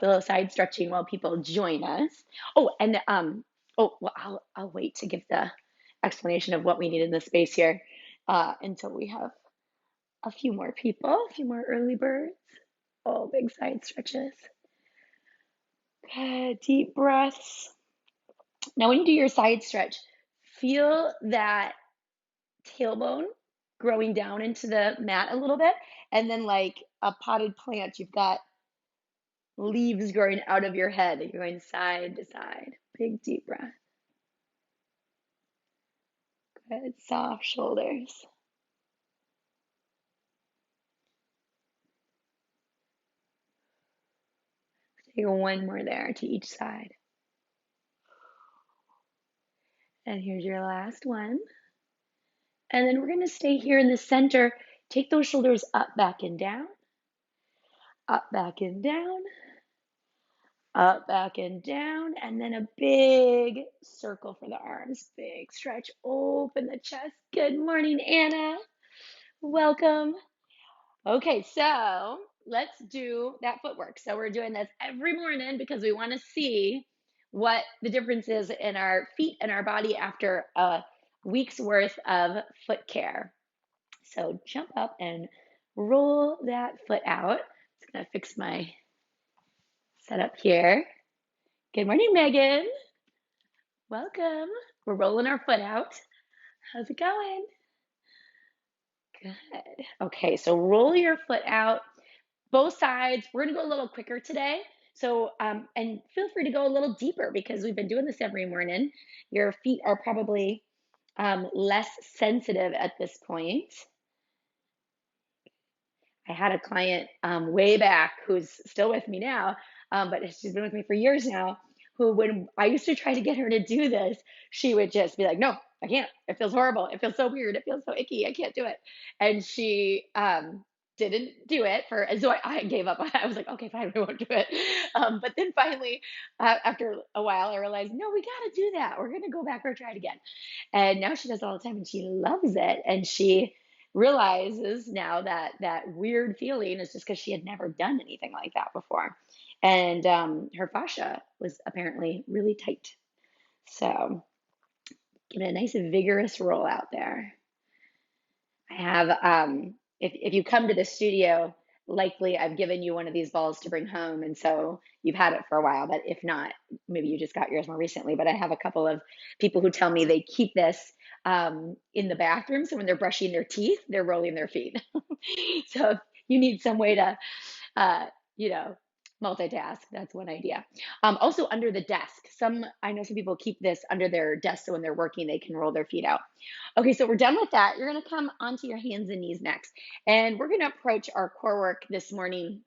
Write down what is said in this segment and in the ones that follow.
a little side stretching while people join us. Oh, and oh, well, I'll wait to give the explanation of what we need in the space here until we have a few more people, a few more early birds. Oh, big side stretches. Good, deep breaths. Now, when you do your side stretch, feel that tailbone growing down into the mat a little bit, and then like a potted plant, you've got leaves growing out of your head. You're going side to side. Big deep breath. Good. Soft shoulders. Take one more there to each side. And here's your last one. And then we're going to stay here in the center. Take those shoulders up, back, and down. Up, back, and down. Up, back, and down. And then a big circle for the arms. Big stretch. Open the chest. Good morning, Anna. Welcome. Okay, so let's do that footwork. So we're doing this every morning because we want to see what the difference is in our feet and our body after a week's worth of foot care. So jump up and roll that foot out. Just gonna fix my setup here. Good morning, Megan. Welcome. We're rolling our foot out. How's it going? Good. Okay, so roll your foot out. Both sides. We're going to go a little quicker today. So, and feel free to go a little deeper because we've been doing this every morning. Your feet are probably less sensitive at this point. I had a client way back who's still with me now, but she's been with me for years now, who when I used to try to get her to do this, she would just be like, no, I can't. It feels horrible. It feels so weird. It feels so icky. I can't do it. And she didn't do it for, and so I gave up. I was like, okay, fine, we won't do it. But then finally, after a while, I realized, no, we got to do that. We're going to go back or try it again. And now she does it all the time and she loves it. And she realizes now that that weird feeling is just because she had never done anything like that before. And her fascia was apparently really tight. So give it a nice vigorous roll out there. I have, if you come to the studio, likely I've given you one of these balls to bring home. And so you've had it for a while, but if not, maybe you just got yours more recently. But I have a couple of people who tell me they keep this in the bathroom. So when they're brushing their teeth, they're rolling their feet. So if you need some way to, uh, you know, multitask. That's one idea. Also under the desk. I know some people keep this under their desk so when they're working, they can roll their feet out. Okay, so we're done with that. You're going to come onto your hands and knees next. And we're going to approach our core work this morning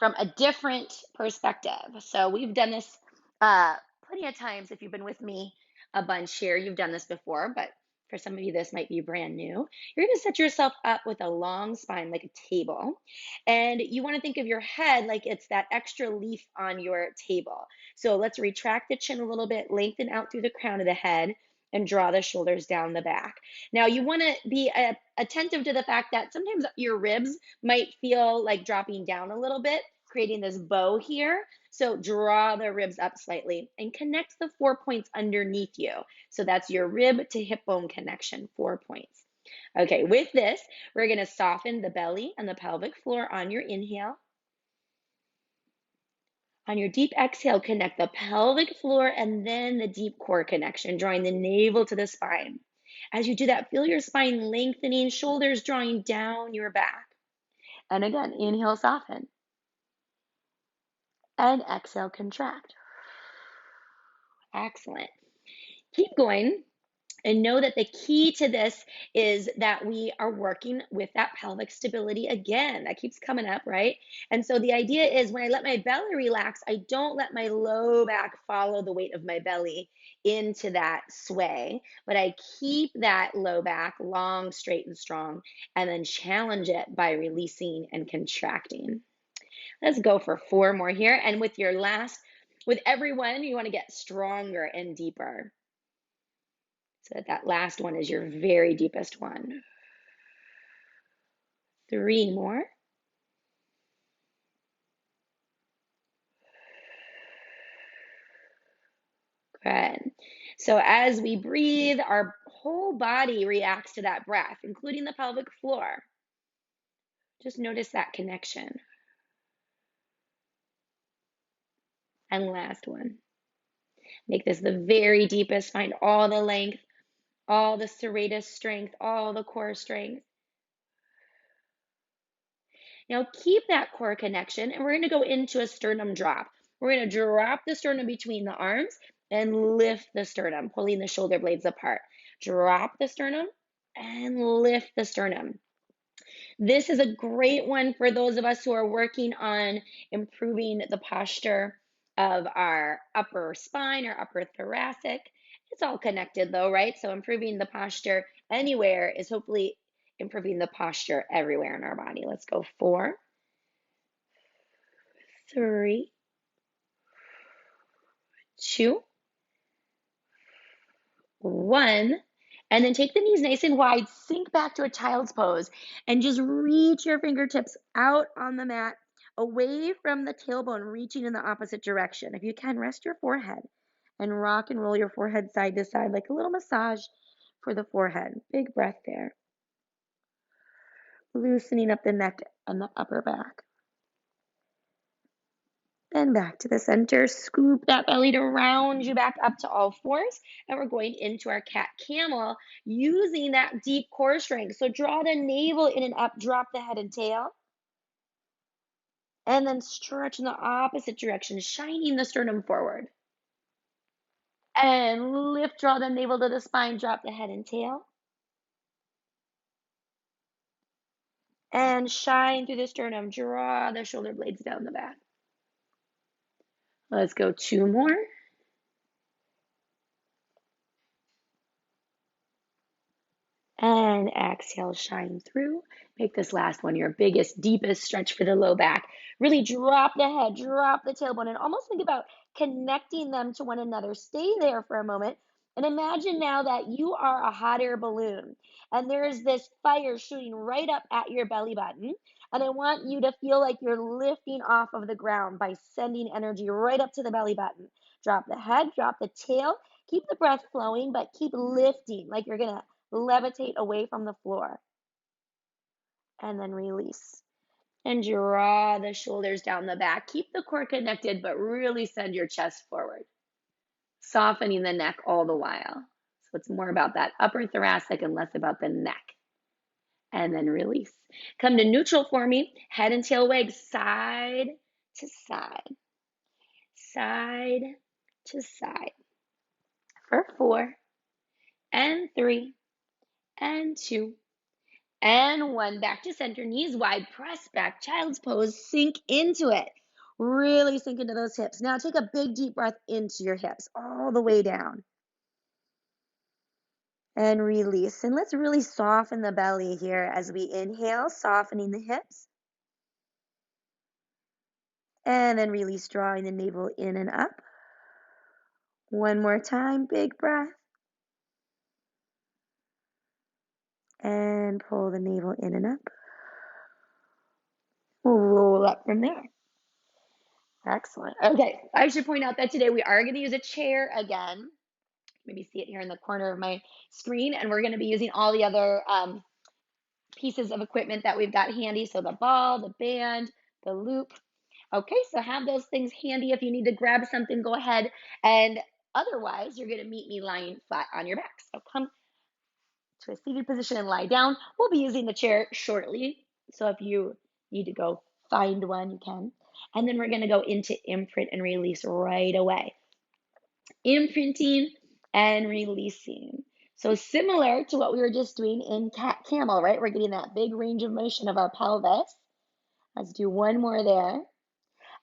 from a different perspective. So we've done this plenty of times. If you've been with me a bunch here, you've done this before, but for some of you, this might be brand new. You're going to set yourself up with a long spine like a table. And you want to think of your head like it's that extra leaf on your table. So let's retract the chin a little bit, lengthen out through the crown of the head, and draw the shoulders down the back. Now, you want to be attentive to the fact that sometimes your ribs might feel like dropping down a little bit, creating this bow here. So draw the ribs up slightly and connect the 4 points underneath you. So that's your rib to hip bone connection, 4 points. Okay, with this, we're going to soften the belly and the pelvic floor on your inhale. On your deep exhale, connect the pelvic floor and then the deep core connection, drawing the navel to the spine. As you do that, feel your spine lengthening, shoulders drawing down your back. And again, inhale, soften. And exhale, contract. Excellent. Keep going. And know that the key to this is that we are working with that pelvic stability again. That keeps coming up, right? And so the idea is when I let my belly relax, I don't let my low back follow the weight of my belly into that sway, but I keep that low back long, straight, and strong, and then challenge it by releasing and contracting. Let's go for 4 more here. And with every one, you want to get stronger and deeper. So that last one is your very deepest one. 3 more. Good. So as we breathe, our whole body reacts to that breath, including the pelvic floor. Just notice that connection. And last one. Make this the very deepest. Find all the length, all the serratus strength, all the core strength. Now keep that core connection, and we're going to go into a sternum drop. We're going to drop the sternum between the arms and lift the sternum, pulling the shoulder blades apart. Drop the sternum and lift the sternum. This is a great one for those of us who are working on improving the posture of our upper spine or upper thoracic. It's all connected though, right? So improving the posture anywhere is hopefully improving the posture everywhere in our body. Let's go 4, 3, 2, 1. And then take the knees nice and wide, sink back to a child's pose, and just reach your fingertips out on the mat, away from the tailbone, reaching in the opposite direction. If you can, rest your forehead and rock and roll your forehead side to side like a little massage for the forehead. Big breath there. Loosening up the neck and the upper back. Then back to the center, scoop that belly to round you back up to all fours. And we're going into our cat camel using that deep core strength. So draw the navel in and up, drop the head and tail. And then stretch in the opposite direction, shining the sternum forward. And lift, draw the navel to the spine, drop the head and tail. And shine through the sternum, draw the shoulder blades down the back. Let's go 2 more. And exhale, shine through. Make this last one your biggest, deepest stretch for the low back. Really drop the head, drop the tailbone, and almost think about connecting them to one another. Stay there for a moment and imagine now that you are a hot air balloon and there's this fire shooting right up at your belly button. And I want you to feel like you're lifting off of the ground by sending energy right up to the belly button. Drop the head, drop the tail, keep the breath flowing, but keep lifting like you're going to levitate away from the floor. And then release. And draw the shoulders down the back. Keep the core connected, but really send your chest forward. Softening the neck all the while. So it's more about that upper thoracic and less about the neck. And then release. Come to neutral for me. Head and tail wag side to side. Side to side. For 4 and 3 and 2 and 1. Back to center, knees wide, press back, child's pose, sink into it. Really sink into those hips. Now take a big deep breath into your hips, all the way down. And release. And let's really soften the belly here as we inhale, softening the hips. And then release, drawing the navel in and up. One more time, big breath. And pull the navel in and up. We'll roll up from there. Excellent. Okay, I should point out that today we are going to use a chair again. Maybe see it here in the corner of my screen, and we're going to be using all the other pieces of equipment that we've got handy. So the ball, the band, the loop. Okay, so have those things handy. If you need to grab something, go ahead. And otherwise, you're going to meet me lying flat on your back. So come to a seated position and lie down. We'll be using the chair shortly. So if you need to go find one, you can. And then we're going to go into imprint and release right away. Imprinting and releasing. So similar to what we were just doing in cat camel, right? We're getting that big range of motion of our pelvis. Let's do one more there.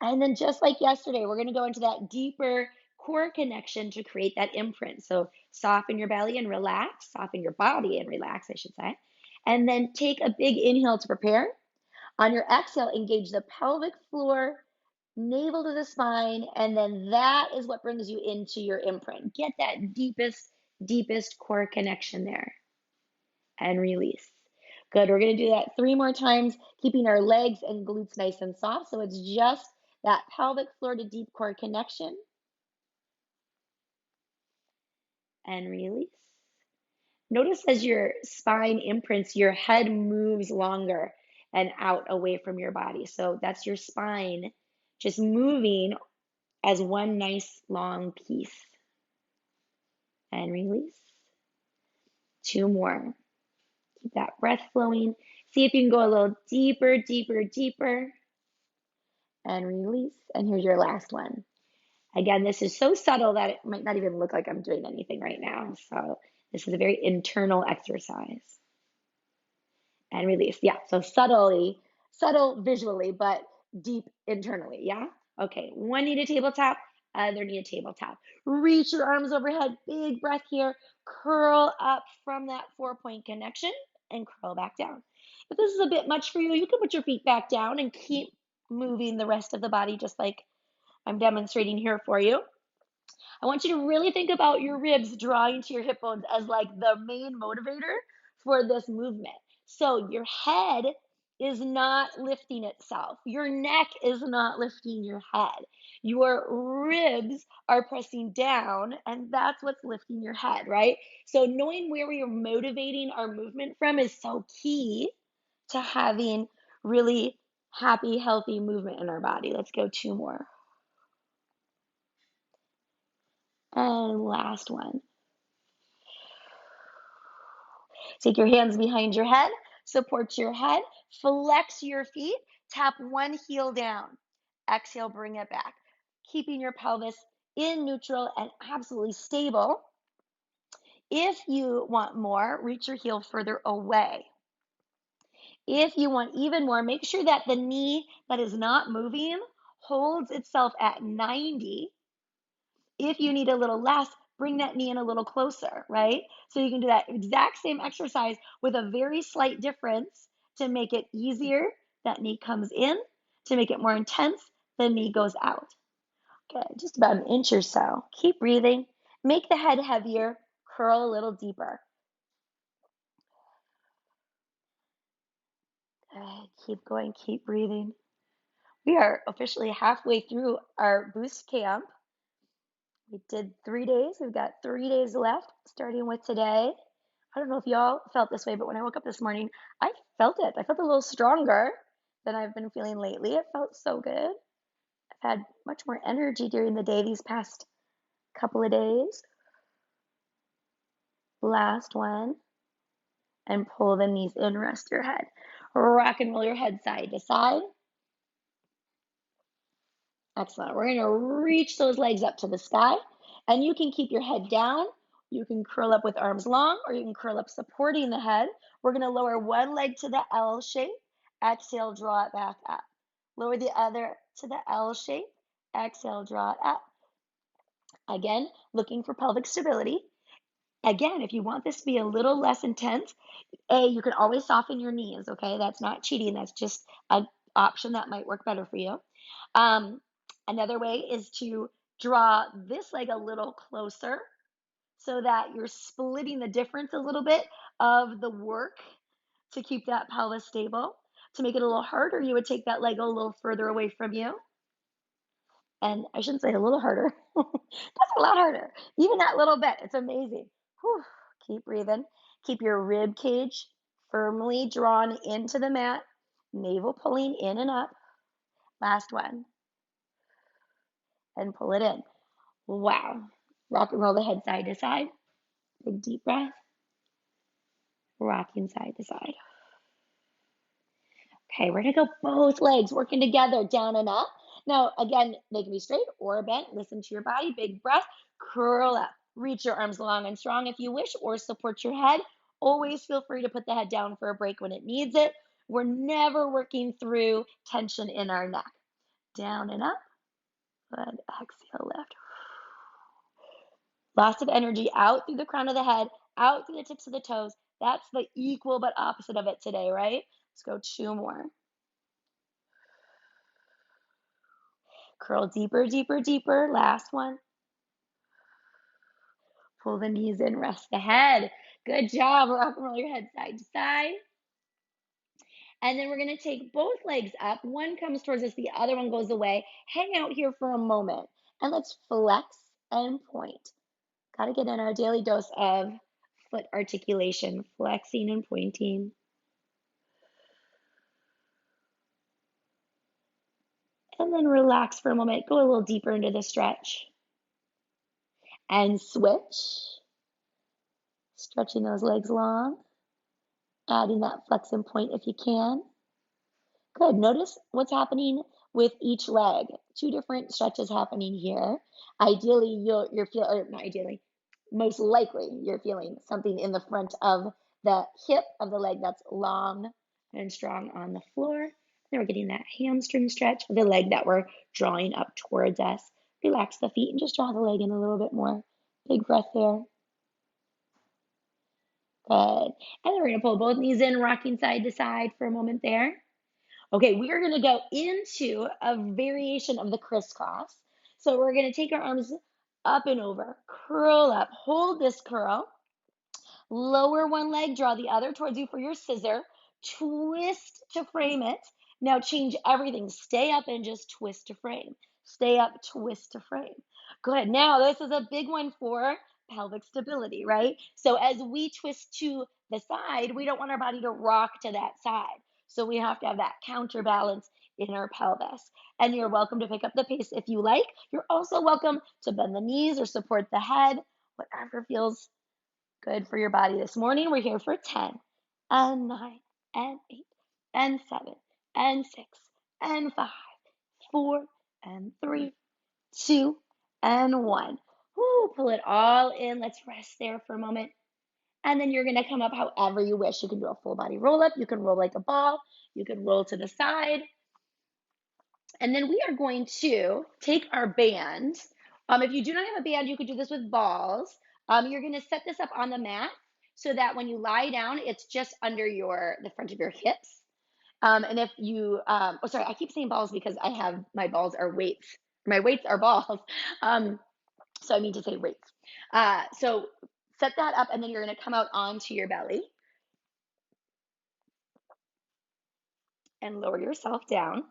And then just like yesterday, we're going to go into that deeper core connection to create that imprint. So soften your belly and relax, soften your body and relax, I should say. And then take a big inhale to prepare. On your exhale, engage the pelvic floor, navel to the spine, and then that is what brings you into your imprint. Get that deepest core connection there. And release. Good. We're going to do that 3 more times, keeping our legs and glutes nice and soft. So it's just that pelvic floor to deep core connection. And release. Good. We're going to do that 3 more times, keeping our legs and glutes nice and soft. So it's just that pelvic floor to deep core connection. And release. Good. We're going to do that 3 more times, keeping our legs and glutes nice and soft. So it's just that pelvic floor to deep core connection. and release. Notice as your spine imprints, your head moves longer and out away from your body. So that's your spine just moving as one nice long piece. And release. Two more. Keep that breath flowing. See if you can go a little deeper, deeper, deeper. And release. And here's your last one. Again, this is so subtle that it might not even look like I'm doing anything right now. So this is a very internal exercise. And release. Yeah, so subtle visually, but deep internally. Yeah? Okay, one knee to tabletop, other knee to tabletop. Reach your arms overhead, big breath here. Curl up from that 4-point connection and curl back down. If this is a bit much for you, you can put your feet back down and keep moving the rest of the body just like I'm demonstrating here for you. I want you to really think about your ribs drawing to your hip bones as like the main motivator for this movement. So your head is not lifting itself. Your neck is not lifting your head. Your ribs are pressing down, and that's what's lifting your head, right? So knowing where we are motivating our movement from is so key to having really happy, healthy movement in our body. Let's go two more. And last one. Take your hands behind your head, support your head, flex your feet, tap one heel down. Exhale, bring it back, keeping your pelvis in neutral and absolutely stable. If you want more, reach your heel further away. If you want even more, make sure that the knee that is not moving holds itself at 90. If you need a little less, bring that knee in a little closer, right? So you can do that exact same exercise with a very slight difference to make it easier. That knee comes in. To make it more intense, the knee goes out. Okay, just about an inch or so. Keep breathing. Make the head heavier. Curl a little deeper. Good. Keep going. Keep breathing. We are officially halfway through our boost camp. We did 3 days. We've got 3 days left, starting with today. I don't know if y'all felt this way, but when I woke up this morning, I felt it. I felt a little stronger than I've been feeling lately. It felt so good. I've had much more energy during the day these past couple of days. Last one. And pull the knees in, rest your head. Rock and roll your head side to side. Excellent. We're going to reach those legs up to the sky, and you can keep your head down. You can curl up with arms long, or you can curl up supporting the head. We're going to lower one leg to the L shape. Exhale, draw it back up. Lower the other to the L shape. Exhale, draw it up. Again, looking for pelvic stability. Again, if you want this to be a little less intense, you can always soften your knees, okay? That's not cheating. That's just an option that might work better for you. Another way is to draw this leg a little closer so that you're splitting the difference a little bit of the work to keep that pelvis stable. To make it a little harder, you would take that leg a little further away from you. And I shouldn't say a little harder. That's a lot harder. Even that little bit, it's amazing. Whew. Keep breathing. Keep your rib cage firmly drawn into the mat, navel pulling in and up. Last one. And pull it in. Wow. Rock and roll the head side to side. Big deep breath. Rocking side to side. Okay, we're gonna go both legs working together, down and up. Now, again, they can be straight or bent. Listen to your body. Big breath. Curl up. Reach your arms long and strong if you wish, or support your head. Always feel free to put the head down for a break when it needs it. We're never working through tension in our neck. Down and up. And exhale, lift. Lots of energy out through the crown of the head, out through the tips of the toes. That's the equal but opposite of it today, right? Let's go two more. Curl deeper, deeper, deeper. Last one. Pull the knees in, rest the head. Good job. Rock and roll your head side to side. And then we're going to take both legs up. One comes towards us, the other one goes away. Hang out here for a moment and let's flex and point. Gotta get in our daily dose of foot articulation, flexing and pointing. And then relax for a moment. Go a little deeper into the stretch. And switch. Stretching those legs long. Adding that flex and point if you can. Good. Notice what's happening with each leg. Two different stretches happening here. Ideally, you're feeling, or not ideally, most likely you're feeling something in the front of the hip of the leg that's long and strong on the floor. Then we're getting that hamstring stretch for the leg that we're drawing up towards us. Relax the feet and just draw the leg in a little bit more. Big breath there. Good. And then we're going to pull both knees in, rocking side to side for a moment there. Okay, we are going to go into a variation of the crisscross. So we're going to take our arms up and over, curl up, hold this curl, lower one leg, draw the other towards you for your scissor, twist to frame it. Now change everything. Stay up and just twist to frame. Stay up, twist to frame. Good. Now this is a big one for pelvic stability, right? So as we twist to the side, we don't want our body to rock to that side. So we have to have that counterbalance in our pelvis. And you're welcome to pick up the pace if you like. You're also welcome to bend the knees or support the head, whatever feels good for your body. This morning, we're here for 10 and 9 and 8 and 7 and 6 and 5, 4 and 3, 2 and 1. Woo, pull it all in. Let's rest there for a moment. And then you're going to come up however you wish. You can do a full body roll up. You can roll like a ball. You can roll to the side. And then we are going to take our band. If you do not have a band, you could do this with balls. You're going to set this up on the mat so that when you lie down, it's just under the front of your hips. And if you, oh, sorry, I keep saying balls because my balls are weights. My weights are balls. So I mean to say weights. So set that up, and then you're going to come out onto your belly and lower yourself down,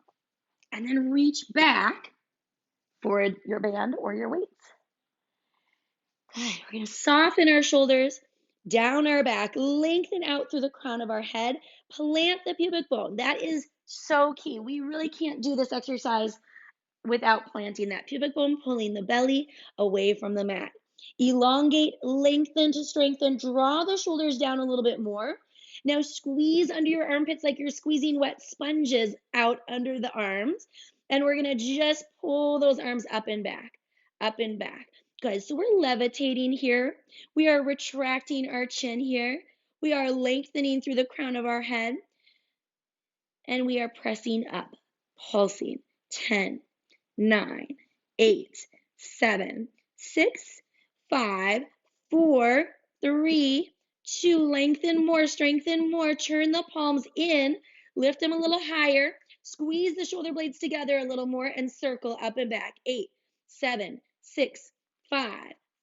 and then reach back for your band or your weights. Good. We're going to soften our shoulders, down our back, lengthen out through the crown of our head, plant the pubic bone. That is so key. We really can't do this exercise without planting that pubic bone, pulling the belly away from the mat. Elongate, lengthen to strengthen, draw the shoulders down a little bit more. Now squeeze under your armpits like you're squeezing wet sponges out under the arms. And we're going to just pull those arms up and back, up and back. Good. So we're levitating here. We are retracting our chin here. We are lengthening through the crown of our head. And we are pressing up, pulsing. 10, 9, 8, 7, 6, 5, 4, 3, 2. Lengthen more, strengthen more. Turn the palms in, lift them a little higher. Squeeze the shoulder blades together a little more and circle up and back. 8, 7, 6, 5,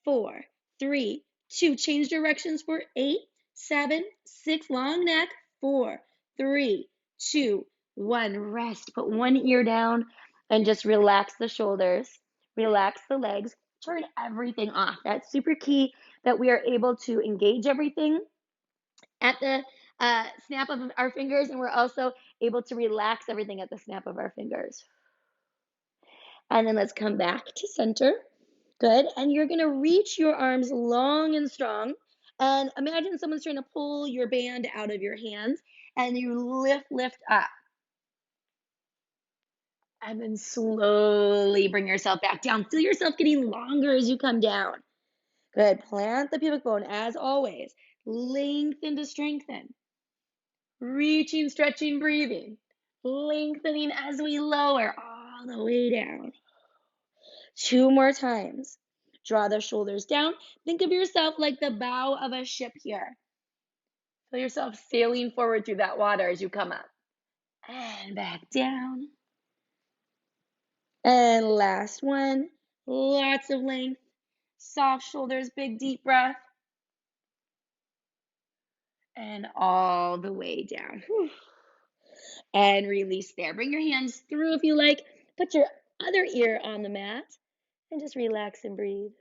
4, 3, 2. Change directions for 8, 7, 6. Long neck. 4, 3, 2, 1. Rest. Put one ear down and just relax the shoulders, relax the legs, turn everything off. That's super key that we are able to engage everything at the snap of our fingers, and we're also able to relax everything at the snap of our fingers. And then let's come back to center. Good. And you're going to reach your arms long and strong. And imagine someone's trying to pull your band out of your hands, and you lift up. And then slowly bring yourself back down. Feel yourself getting longer as you come down. Good. Plant the pubic bone as always. Lengthen to strengthen. Reaching, stretching, breathing. Lengthening as we lower all the way down. 2 more times. Draw the shoulders down. Think of yourself like the bow of a ship here. Feel yourself sailing forward through that water as you come up. And back down. And last one. Lots of length. Soft shoulders, big deep breath. And all the way down. Whew. And release there. Bring your hands through if you like. Put your other ear on the mat and just relax and breathe.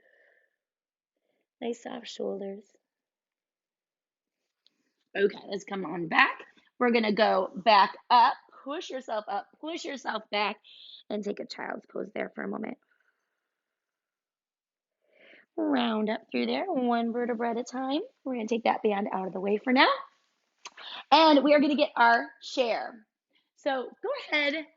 Nice soft shoulders. Okay, let's come on back. We're gonna go back up, push yourself back, and take a child's pose there for a moment. Round up through there, one vertebra at a time. We're gonna take that band out of the way for now. And we are gonna get our chair. So go ahead,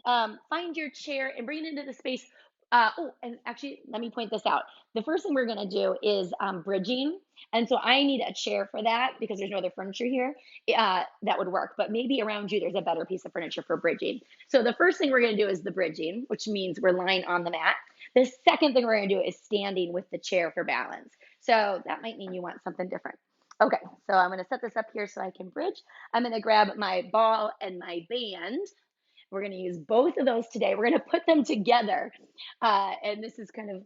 find your chair and bring it into the space. Oh, and actually, let me point this out. The first thing we're going to do is bridging. And so I need a chair for that because there's no other furniture here. That would work. But maybe around you, there's a better piece of furniture for bridging. So the first thing we're going to do is the bridging, which means we're lying on the mat. The second thing we're going to do is standing with the chair for balance. So that might mean you want something different. Okay, so I'm going to set this up here so I can bridge. I'm going to grab my ball and my band. We're going to use both of those today. We're going to put them together. And this is kind of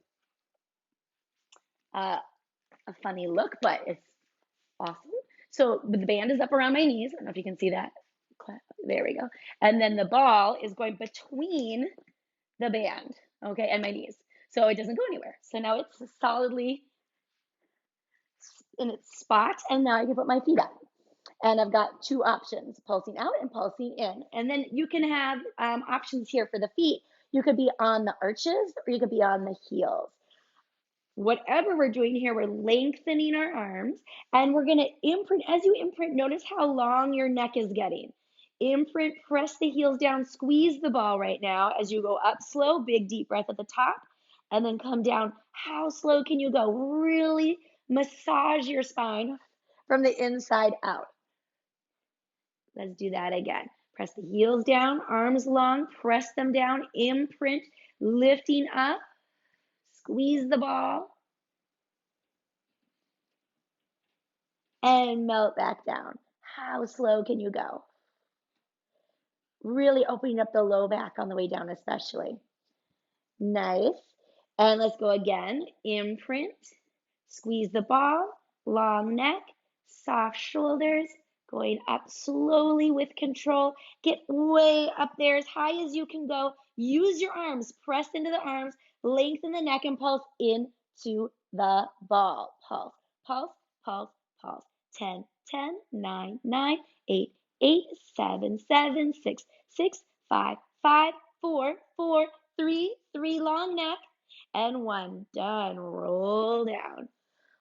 a funny look, but it's awesome. So the band is up around my knees. I don't know if you can see that. There we go. And then the ball is going between the band, okay, and my knees. So it doesn't go anywhere. So now it's solidly in its spot. And now I can put my feet up. And I've got two options, pulsing out and pulsing in. And then you can have options here for the feet. You could be on the arches or you could be on the heels. Whatever we're doing here, we're lengthening our arms and we're gonna imprint. As you imprint, notice how long your neck is getting. Imprint, press the heels down, squeeze the ball right now as you go up slow, big deep breath at the top, and then come down. How slow can you go? Really massage your spine from the inside out. Let's do that again. Press the heels down, arms long, press them down, imprint, lifting up, squeeze the ball, and melt back down. How slow can you go? Really opening up the low back on the way down, especially. Nice. And let's go again. Imprint, squeeze the ball, long neck, soft shoulders, going up slowly with control. Get way up there as high as you can go. Use your arms, press into the arms, lengthen the neck and pulse into the ball. Pulse, pulse, pulse, pulse. 10, 10, 9, 9, 8, 8, 7, 7, 6, 6, 5, 5, 4, 4, 3, 3, long neck, and 1. Done. Roll down.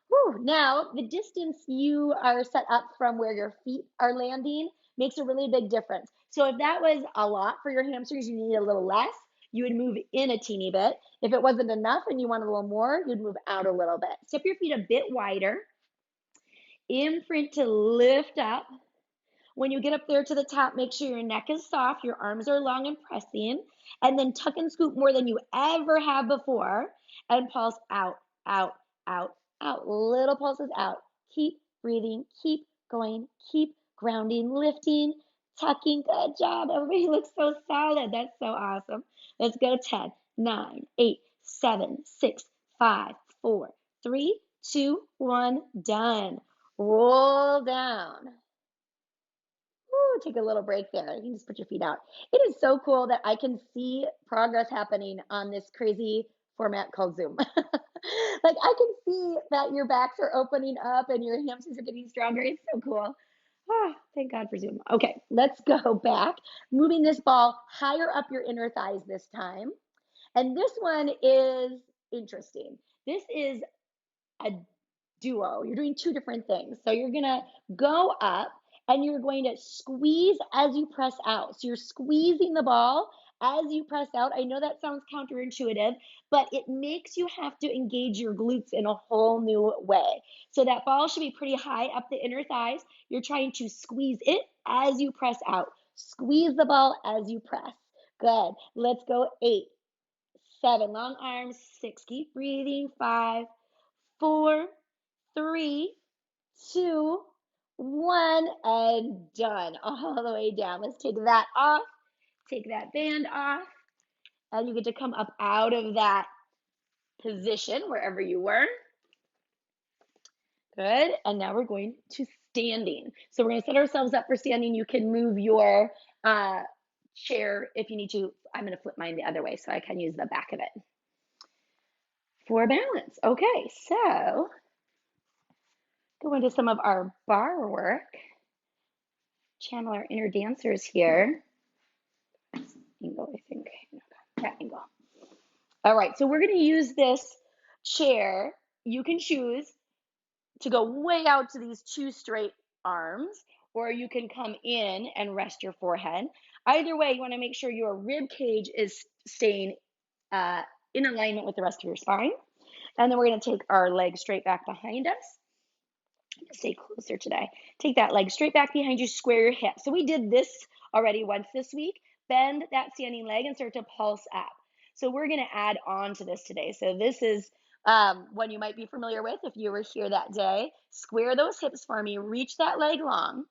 Whew. Now, the distance you are set up from where your feet are landing makes a really big difference. So if that was a lot for your hamstrings, you need a little less, you would move in a teeny bit. If it wasn't enough and you wanted a little more, you'd move out a little bit. Step your feet a bit wider. Imprint to lift up. When you get up there to the top, make sure your neck is soft, your arms are long and pressing, and then tuck and scoop more than you ever have before, and pulse out, out, out, out. Little pulses out. Keep breathing, keep going, keep grounding, lifting, tucking. Good job. Everybody looks so solid. That's so awesome. Let's go 10, 9, 8, 7, 6, 5, 4, 3, 2, 1. Done. Roll down. Woo, take a little break there. You can just put your feet out. It is so cool that I can see progress happening on this crazy format called Zoom. Like I can see that your backs are opening up and your hamstrings are getting stronger. It's so cool. Oh, thank God for Zoom. Okay, let's go back. Moving this ball higher up your inner thighs this time. And this one is interesting. This is a duo. You're doing two different things. So you're gonna go up and you're going to squeeze as you press out. So you're squeezing the ball as you press out. I know that sounds counterintuitive, but it makes you have to engage your glutes in a whole new way. So that ball should be pretty high up the inner thighs. You're trying to squeeze it as you press out. Squeeze the ball as you press. Good. Let's go 8, 7, long arms, 6, keep breathing, 5, 4, 3, 2, 1, and done. All the way down. Let's take that off. Take that band off. And you get to come up out of that position wherever you were. Good. And now we're going to standing. So we're going to set ourselves up for standing. You can move your chair if you need to. I'm going to flip mine the other way so I can use the back of it for balance. Okay, so Go into some of our bar work. Channel our inner dancers here. Angle, I think. That angle. All right, so we're going to use this chair. You can choose to go way out to these two straight arms, or you can come in and rest your forehead. Either way, you want to make sure your rib cage is staying in alignment with the rest of your spine. And then we're going to take our legs straight back behind us. Stay closer today. Take that leg straight back behind you, square your hips. So we did this already once this week. Bend that standing leg and start to pulse up. So we're going to add on to this today. So this is one you might be familiar with if you were here that day. Square those hips for me. Reach that leg long.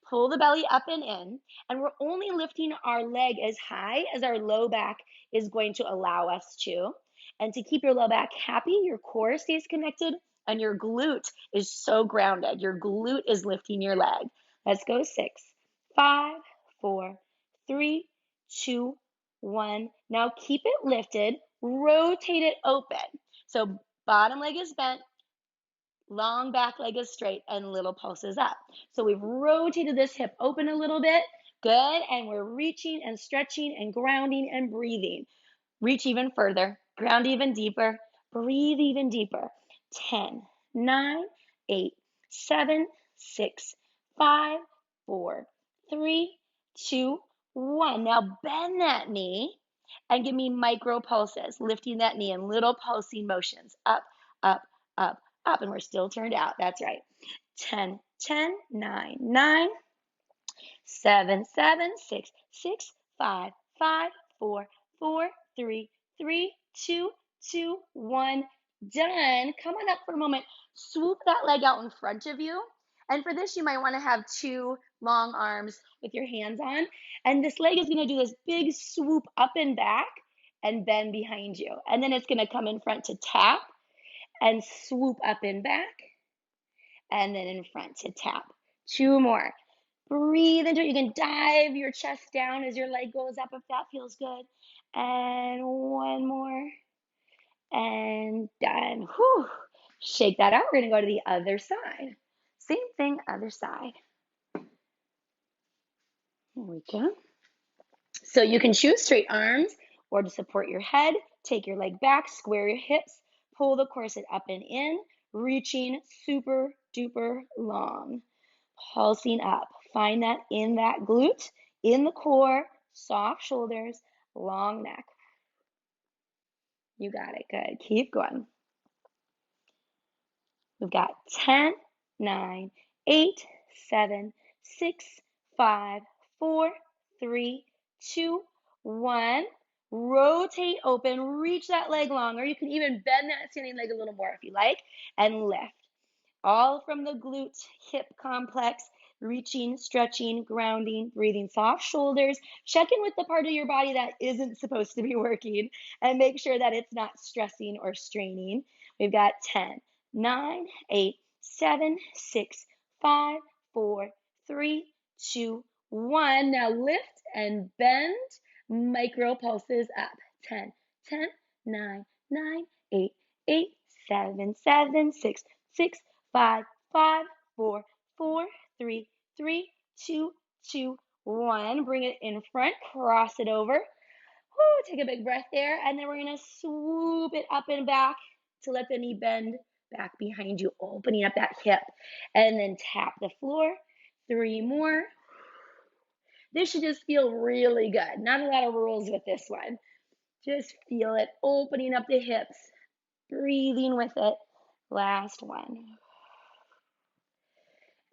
Pull the belly up and in. And we're only lifting our leg as high as our low back is going to allow us to. And to keep your low back happy, your core stays connected and your glute is so grounded. Your glute is lifting your leg. Let's go 6, 5, 4, 3, 2, 1. Now keep it lifted, rotate it open. So bottom leg is bent, long back leg is straight, and little pulses up. So we've rotated this hip open a little bit. Good, and we're reaching and stretching and grounding and breathing. Reach even further, ground even deeper, breathe even deeper. 10, 9, 8, 7, 6, 5, 4, 3, 2, 1. Now bend that knee and give me micro pulses, lifting that knee in little pulsing motions. Up, up, up, up. And we're still turned out. That's right. 10, 10, 9, 9, 7, 7, 6, 6, 5, 5, 4, 4, 3, 3, 2, 2, 1. Done. Come on up for a moment. Swoop that leg out in front of you. And for this, you might want to have two long arms with your hands on. And this leg is going to do this big swoop up and back and bend behind you. And then it's going to come in front to tap and swoop up and back. And then in front to tap. Two more. Breathe into it. You can dive your chest down as your leg goes up if that feels good. And one more. And done. Whew. Shake that out. We're going to go to the other side. Same thing, other side. Here we go. So you can choose straight arms or to support your head. Take your leg back, square your hips, pull the corset up and in, reaching super duper long. Pulsing up. Find that in that glute, in the core, soft shoulders, long neck. You got it. Good. Keep going. We've got 10, 9, 8, 7, 6, 5, 4, 3, 2, 1. Rotate open, reach that leg long, or you can even bend that standing leg a little more if you like, and lift. All from the glute hip complex, reaching, stretching, grounding, breathing, soft shoulders. Check in with the part of your body that isn't supposed to be working and make sure that it's not stressing or straining. We've got 10, 9, 8, 7, 6, 5, 4, 3, 2, 1. Now lift and bend, micro pulses up. 10, 10, 9, 9, 8, 8, 7, 7, 6, 6, 5, 5, 4, 4, 3, 3, 2, 2, 1. Bring it in front, cross it over. Woo, take a big breath there. And then we're going to swoop it up and back to let the knee bend back behind you, opening up that hip. And then tap the floor. 3 more. This should just feel really good. Not a lot of rules with this one. Just feel it opening up the hips, breathing with it. Last one.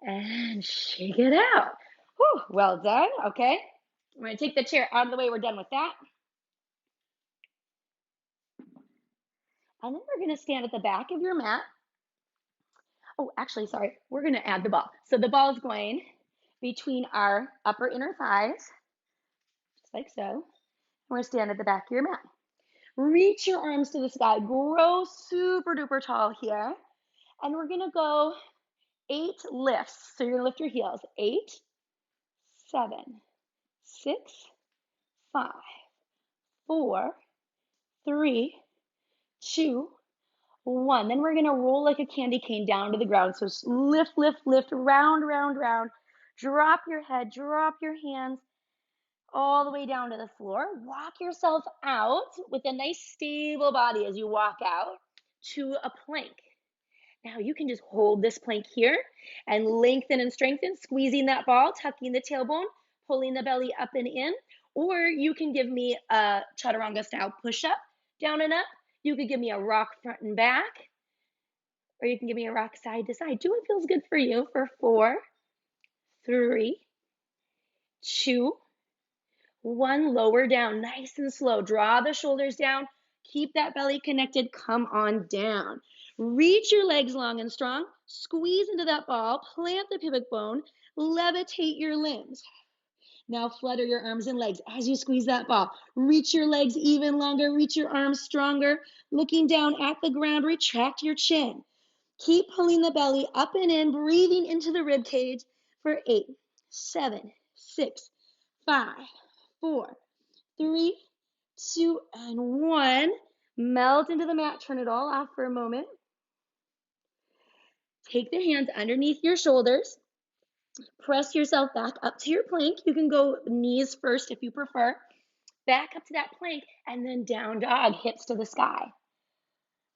And shake it out. Whew, well done. Okay. I'm going to take the chair out of the way. We're done with that. And then we're going to stand at the back of your mat. Oh, actually, sorry. We're going to add the ball. So the ball is going between our upper inner thighs, just like so. We're going to stand at the back of your mat. Reach your arms to the sky. Grow super duper tall here. And we're going to go 8 lifts. So you're going to lift your heels. 8, 7, 6, 5, 4, 3, 2, 1. Then we're going to roll like a candy cane down to the ground. So lift, lift, lift, round, round, round. Drop your head, drop your hands all the way down to the floor. Walk yourself out with a nice stable body as you walk out to a plank. Now you can just hold this plank here and lengthen and strengthen, squeezing that ball, tucking the tailbone, pulling the belly up and in. Or you can give me a chaturanga style push-up, down and up. You could give me a rock front and back, or you can give me a rock side to side. Do what feels good for you for 4, 3, 2, 1. Lower down, nice and slow. Draw the shoulders down. Keep that belly connected. Come on down. Reach your legs long and strong. Squeeze into that ball. Plant the pubic bone. Levitate your limbs. Now flutter your arms and legs as you squeeze that ball. Reach your legs even longer. Reach your arms stronger. Looking down at the ground, retract your chin. Keep pulling the belly up and in, breathing into the rib cage for 8, 7, 6, 5, 4, 3, 2, and 1. Melt into the mat. Turn it all off for a moment. Take the hands underneath your shoulders. Press yourself back up to your plank. You can go knees first if you prefer. Back up to that plank, and then down dog, hips to the sky.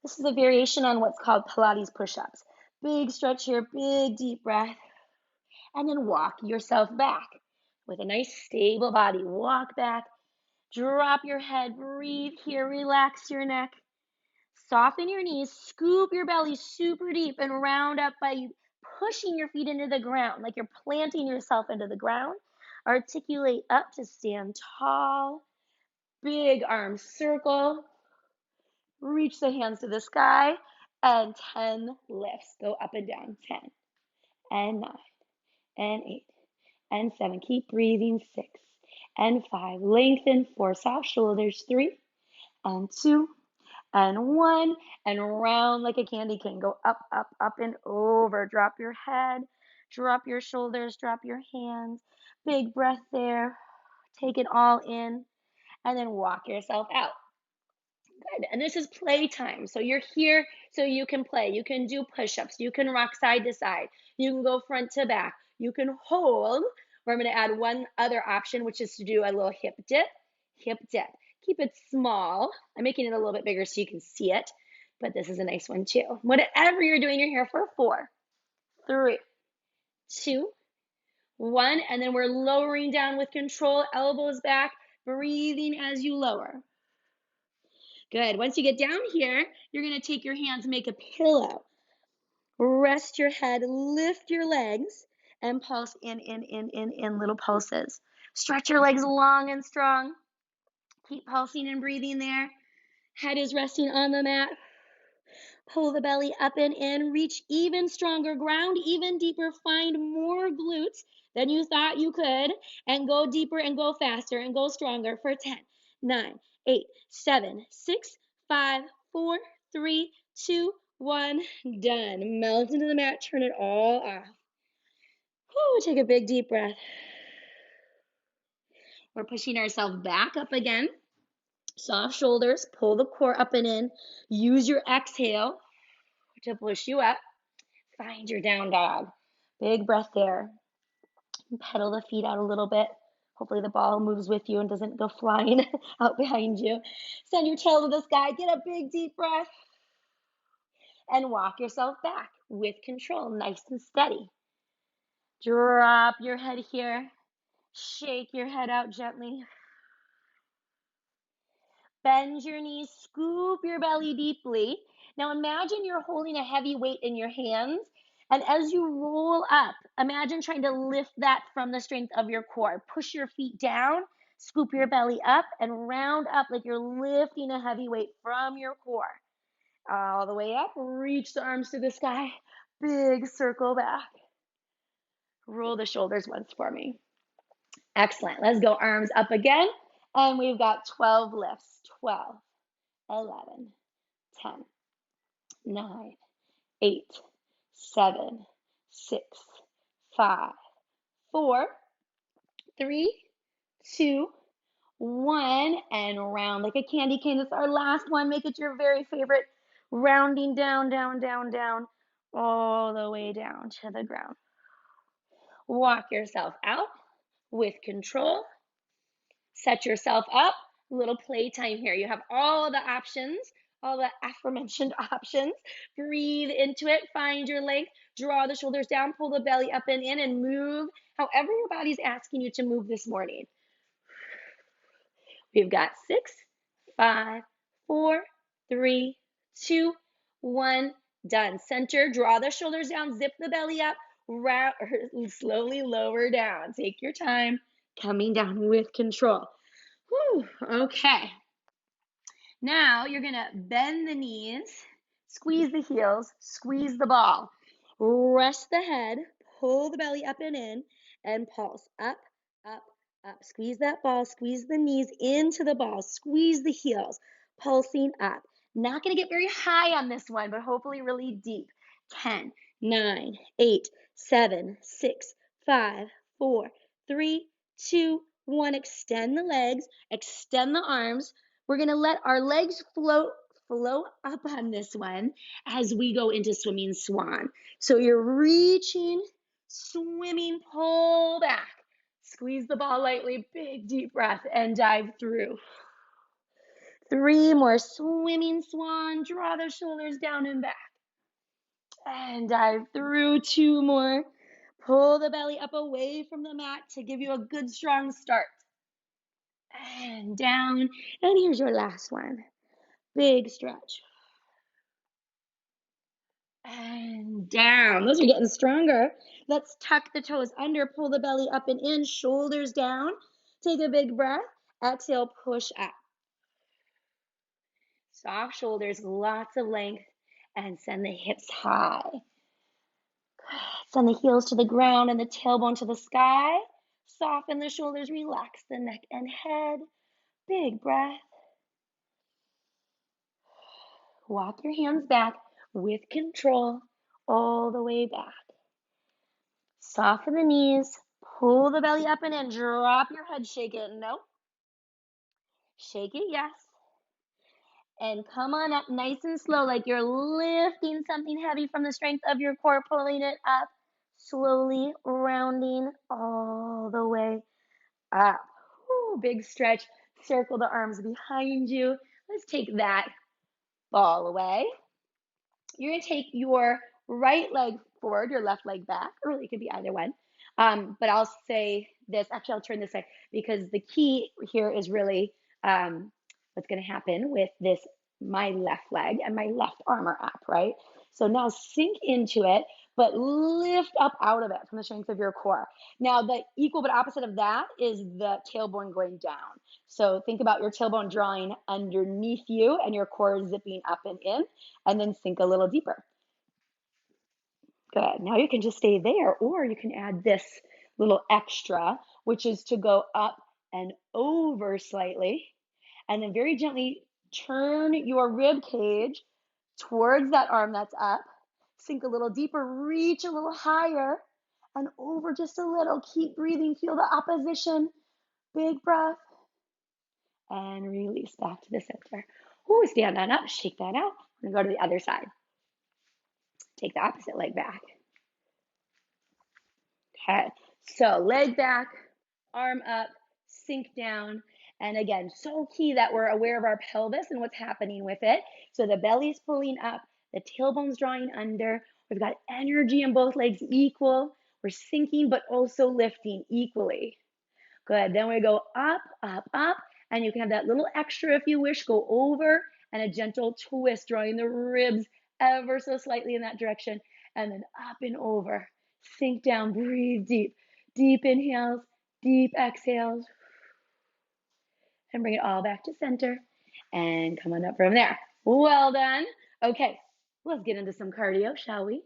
This is a variation on what's called Pilates push-ups. Big stretch here, big deep breath, and then walk yourself back with a nice stable body. Walk back, drop your head, breathe here, relax your neck. Soften your knees, scoop your belly super deep, and round up by pushing your feet into the ground, like you're planting yourself into the ground. Articulate up to stand tall. Big arms circle. Reach the hands to the sky. And 10 lifts. Go up and down. 10 and 9 and 8 and 7. Keep breathing. 6 and 5. Lengthen. 4. Soft shoulders. 3 and 2 and 1, and round like a candy cane. Go up, up, up, and over. Drop your head, drop your shoulders, drop your hands. Big breath there. Take it all in, and then walk yourself out. Good. And this is playtime. So you're here so you can play. You can do push-ups. You can rock side to side. You can go front to back. You can hold. We're going to add one other option, which is to do a little hip dip, hip dip. Keep it small. I'm making it a little bit bigger so you can see it, but this is a nice one too. Whatever you're doing, you're here for 4, 3, 2, 1, and then we're lowering down with control, elbows back, breathing as you lower. Good. Once you get down here, you're going to take your hands, make a pillow. Rest your head, lift your legs, and pulse in little pulses. Stretch your legs long and strong. Keep pulsing and breathing there. Head is resting on the mat. Pull the belly up and in. Reach even stronger, ground even deeper. Find more glutes than you thought you could, and go deeper and go faster and go stronger for 10, 9, 8, 7, 6, 5, 4, 3, 2, 1. Done. Melt into the mat. Turn it all off. Whew, take a big deep breath. We're pushing ourselves back up again. Soft shoulders. Pull the core up and in. Use your exhale to push you up. Find your down dog. Big breath there. Pedal the feet out a little bit. Hopefully the ball moves with you and doesn't go flying out behind you. Send your tail to the sky. Get a big deep breath. And walk yourself back with control, nice and steady. Drop your head here. Shake your head out gently. Bend your knees, scoop your belly deeply. Now imagine you're holding a heavy weight in your hands, and as you roll up, imagine trying to lift that from the strength of your core. Push your feet down, scoop your belly up, and round up like you're lifting a heavy weight from your core. All the way up, reach the arms to the sky, big circle back. Roll the shoulders once for me. Excellent. Let's go arms up again. And we've got 12 lifts. 12, 11, 10, 9, 8, 7, 6, 5, 4, 3, 2, 1. And round like a candy cane. This is our last one. Make it your very favorite rounding down, down, down, down, all the way down to the ground. Walk yourself out with control. Set yourself up. A little playtime here. You have all the options, all the aforementioned options. Breathe into it. Find your length. Draw the shoulders down. Pull the belly up and in and move however your body's asking you to move this morning. We've got 6, 5, 4, 3, 2, 1. Done. Center. Draw the shoulders down. Zip the belly up. Slowly lower down. Take your time. Coming down with control. Whew, okay. Now you're gonna bend the knees, squeeze the heels, squeeze the ball. Rest the head, pull the belly up and in, and pulse up, up, up. Squeeze that ball, squeeze the knees into the ball, squeeze the heels, pulsing up. Not gonna get very high on this one, but hopefully really deep. 10, 9, 8, 7, 6, 5, 4, 3, 2, 1. Extend the legs, extend the arms. We're going to let our legs float up on this one as we go into swimming swan. So you're reaching, swimming, pull back. Squeeze the ball lightly, big deep breath, and dive through. 3 more, swimming swan. Draw the shoulders down and back. And dive through. 2 more. Pull the belly up away from the mat to give you a good strong start. And down. And here's your last one. Big stretch. And down. Those are getting stronger. Let's tuck the toes under, pull the belly up and in, shoulders down. Take a big breath. Exhale, push up. Soft shoulders, lots of length, and send the hips high. Send the heels to the ground and the tailbone to the sky. Soften the shoulders, relax the neck and head. Big breath. Walk your hands back with control all the way back. Soften the knees, pull the belly up and in, drop your head, shake it, no. Shake it, yes. And come on up nice and slow, like you're lifting something heavy from the strength of your core, pulling it up, slowly rounding all the way up. Ooh, big stretch. Circle the arms behind you. Let's take that ball away. You're going to take your right leg forward, your left leg back, or it could be either one. But I'll say this, actually, I'll turn this way because the key here is really what's going to happen with this, my left leg and my left arm are up, right? So now sink into it, but lift up out of it from the strength of your core. Now, the equal but opposite of that is the tailbone going down. So think about your tailbone drawing underneath you and your core zipping up and in, and then sink a little deeper. Good. Now you can just stay there, or you can add this little extra, which is to go up and over slightly, and then very gently turn your rib cage towards that arm that's up. Sink a little deeper, reach a little higher, and over just a little. Keep breathing. Feel the opposition. Big breath. And release back to the center. Ooh, stand on up. Shake that out. And go to the other side. Take the opposite leg back. Okay, so leg back, arm up, sink down. And again, so key that we're aware of our pelvis and what's happening with it. So the belly's pulling up, the tailbone's drawing under. We've got energy in both legs equal. We're sinking, but also lifting equally. Good. Then we go up, up, up. And you can have that little extra if you wish. Go over and a gentle twist, drawing the ribs ever so slightly in that direction. And then up and over. Sink down, breathe deep. Deep inhales, deep exhales. And bring it all back to center. And come on up from there. Well done. Okay, let's get into some cardio, shall we?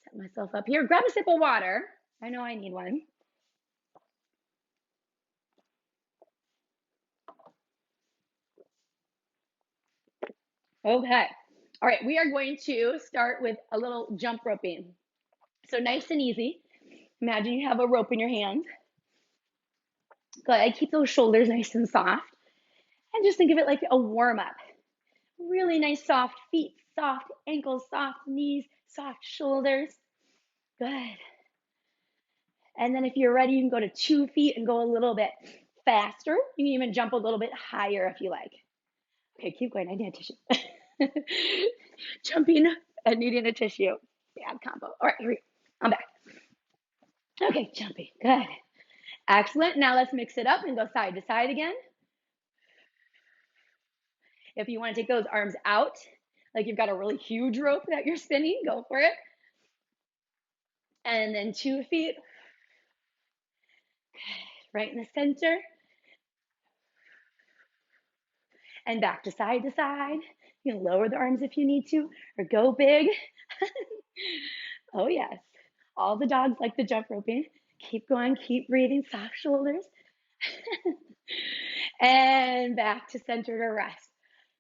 Set myself up here. Grab a sip of water. I know I need one. Okay. All right, we are going to start with a little jump roping. So nice and easy. Imagine you have a rope in your hand. Good. Keep those shoulders nice and soft. And just think of it like a warm-up. Really nice soft feet soft ankles, soft knees, soft shoulders. Good. And then if you're ready, you can go to 2 feet and go a little bit faster. You can even jump a little bit higher if you like. Okay, keep going. I need a tissue. Jumping and needing a tissue. Bad combo. All right, here we go. I'm back. Okay, jumping. Good. Excellent. Now let's mix it up and go side to side again. If you want to take those arms out, like you've got a really huge rope that you're spinning, go for it. And then 2 feet. Right in the center. And back to side to side. You can lower the arms if you need to, or go big. Oh, yes. All the dogs like the jump roping. Keep going, keep breathing, soft shoulders. And back to center to rest.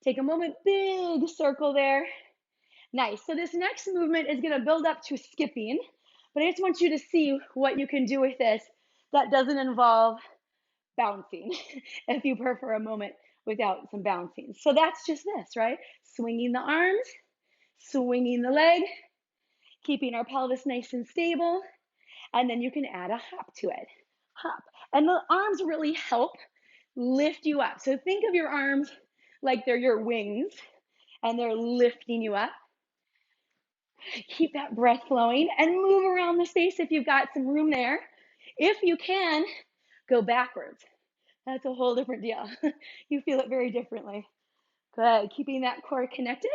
Take a moment, big circle there. Nice. So this next movement is going to build up to skipping, but I just want you to see what you can do with this that doesn't involve bouncing, if you prefer a moment without some bouncing. So that's just this, right? Swinging the arms, swinging the leg, keeping our pelvis nice and stable, and then you can add a hop to it. Hop. And the arms really help lift you up. So think of your arms like they're your wings and they're lifting you up. Keep that breath flowing and move around the space if you've got some room there. If you can, go backwards. That's a whole different deal. You feel it very differently. Good. Keeping that core connected,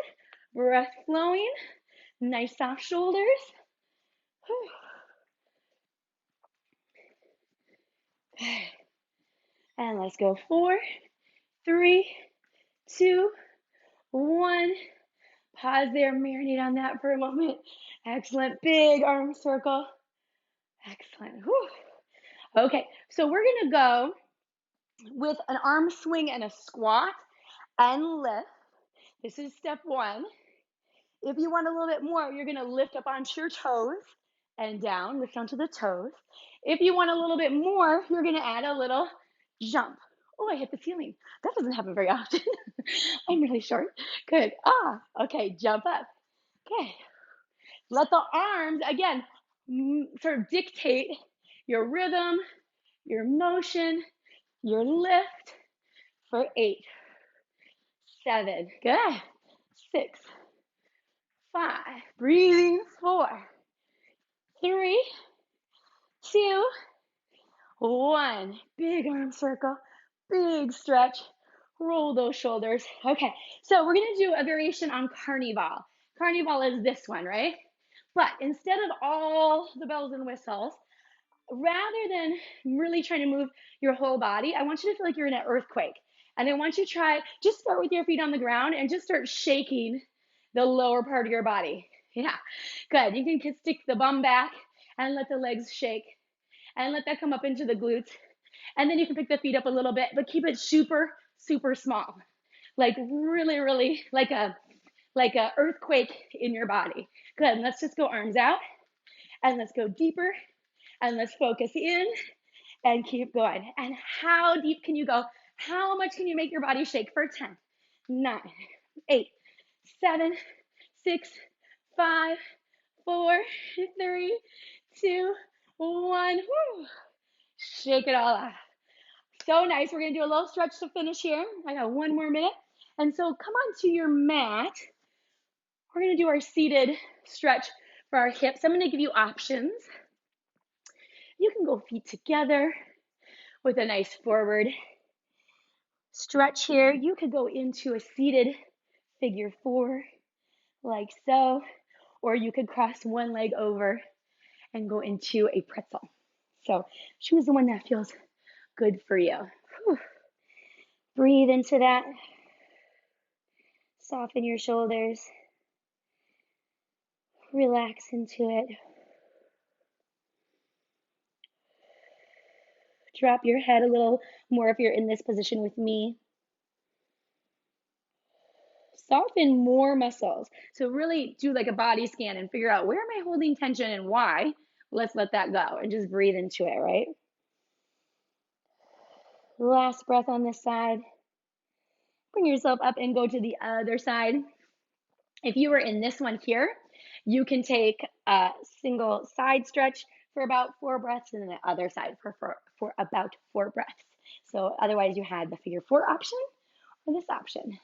breath flowing, nice soft shoulders. And let's go 4, 3, 2, 1. Pause there, marinate on that for a moment. Excellent. Big arm circle. Excellent. Whew. Okay, so we're going to go with an arm swing and a squat and lift. This is step 1. If you want a little bit more, you're going to lift up onto your toes and down, lift onto the toes. If you want a little bit more, you're going to add a little jump. Oh, I hit the ceiling. That doesn't happen very often. I'm really short. Good. Okay, jump up. Okay. Let the arms, again, sort of dictate your rhythm, your motion, your lift for 8, 7, good, 6, 5, breathing, 4, 3, 2, 1. Big arm circle, big stretch, roll those shoulders. Okay, so we're gonna do a variation on Carnival. Carnival is this one, right? But instead of all the bells and whistles, rather than really trying to move your whole body, I want you to feel like you're in an earthquake. And I want you to just start with your feet on the ground and just start shaking the lower part of your body. Yeah, good. You can stick the bum back and let the legs shake and let that come up into the glutes. And then you can pick the feet up a little bit, but keep it super, super small. Like really, really like a earthquake in your body. Good. Let's just go arms out and let's go deeper and let's focus in and keep going. And how deep can you go? How much can you make your body shake for 10, 9, 8, 7, 6, 5, 4, 3, 2, 1. Woo. Shake it all off. So nice. We're going to do a little stretch to finish here. I got 1 more minute. And so come onto your mat. We're going to do our seated stretch for our hips. I'm going to give you options. You can go feet together with a nice forward stretch here. You could go into a seated figure 4 like so, or you could cross one leg over and go into a pretzel. So choose the one that feels good for you. Whew. Breathe into that. Soften your shoulders. Relax into it. Drop your head a little more if you're in this position with me. Soften more muscles. So really do like a body scan and figure out, where am I holding tension and why? Let's let that go and just breathe into it, right? Last breath on this side. Bring yourself up and go to the other side. If you were in this one here, you can take a single side stretch for about 4 breaths and then the other side for about 4 breaths. So otherwise you had the figure 4 option or this option.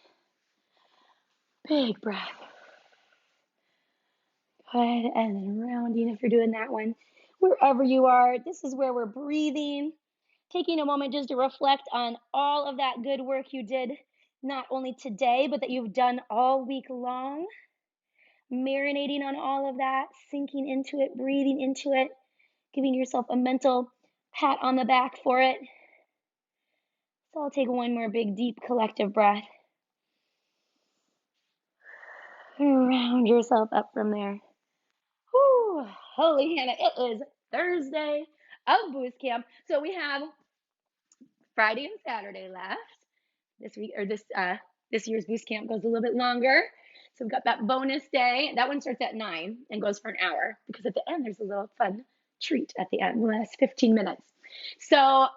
Big breath. Good, and then rounding if you're doing that one. Wherever you are, this is where we're breathing, taking a moment just to reflect on all of that good work you did, not only today, but that you've done all week long, marinating on all of that, sinking into it, breathing into it, giving yourself a mental pat on the back for it. So I'll take one more big, deep, collective breath. Round yourself up from there. Whew, holy Hannah, it is Thursday of Boost Camp. So we have Friday and Saturday left this week, or this year's Boost Camp goes a little bit longer. So we've got that bonus day. That one starts at 9 and goes for an hour because at the end there's a little fun treat at the end, the last 15 minutes. So